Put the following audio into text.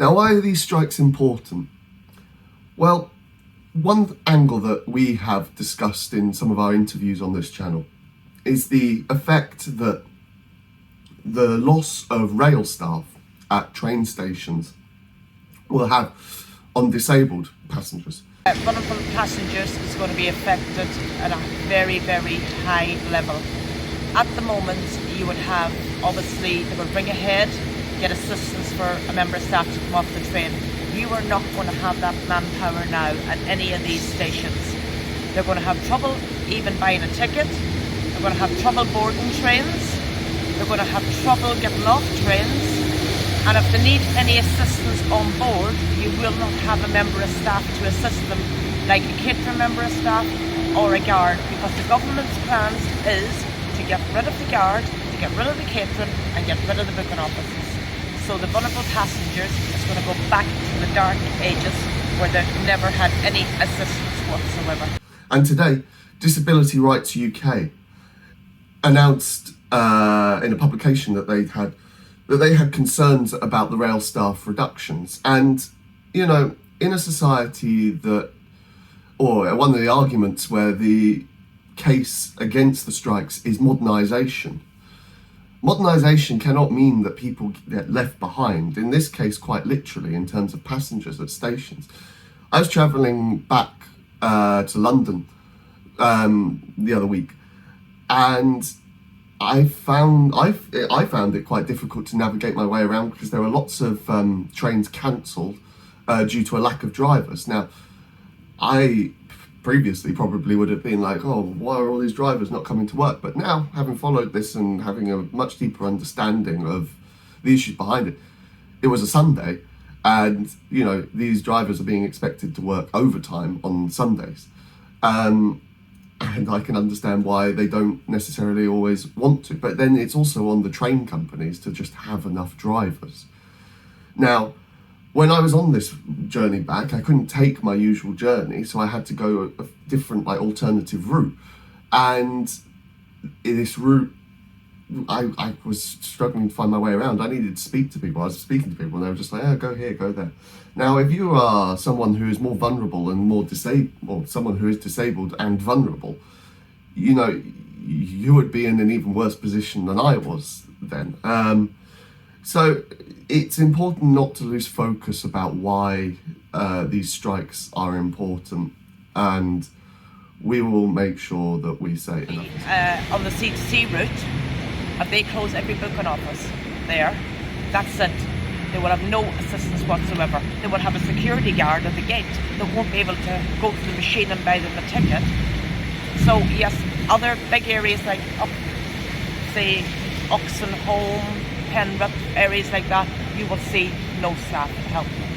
Now, why are these strikes important? Well, one angle that we have discussed in some of our interviews on this channel is the effect that the loss of rail staff at train stations will have on disabled passengers. Vulnerable passengers is going to be affected at a very, very high level. At the moment, you would have, obviously, they would bring ahead, get assistance for a member of staff to come off the train. You are not going to have that manpower now at any of these stations. They're going to have trouble even buying a ticket. They're going to have trouble boarding trains. They're going to have trouble getting off trains. And if they need any assistance on board, you will not have a member of staff to assist them, like a catering member of staff or a guard, because the government's plans is to get rid of the guard, to get rid of the catering and get rid of the booking offices. So the vulnerable passengers is going to go back to the dark ages where they've never had any assistance whatsoever. And today, Disability Rights UK announced in a publication that they had concerns about the rail staff reductions. And, you know, in a society that, or one of the arguments where the case against the strikes is modernisation. Modernisation cannot mean that people get left behind, in this case quite literally in terms of passengers at stations. I was travelling back to London the other week, and I found it quite difficult to navigate my way around because there were lots of trains cancelled due to a lack of drivers. Now, I previously probably would have been like, oh, why are all these drivers not coming to work? But now, having followed this and having a much deeper understanding of the issues behind it, it was a Sunday, and, you know, these drivers are being expected to work overtime on Sundays. And I can understand why they don't necessarily always want to. But then it's also on the train companies to just have enough drivers. Now, when I was on this journey back, I couldn't take my usual journey, so I had to go a different, alternative route. And in this route, I was struggling to find my way around. I needed to speak to people. I was speaking to people, and they were just like, oh, go here, go there. Now, if you are someone who is more vulnerable and more disabled, or someone who is disabled and vulnerable, you know, you would be in an even worse position than I was then. So it's important not to lose focus about why these strikes are important, and we will make sure that we say enough. On the C2C route, if they close every booking office there, that's it. They will have no assistance whatsoever. They will have a security guard at the gate that won't be able to go to the machine and buy them a ticket. So yes, other big areas like say Oxenholme, Penrith, areas like that, you will see no staff to help them.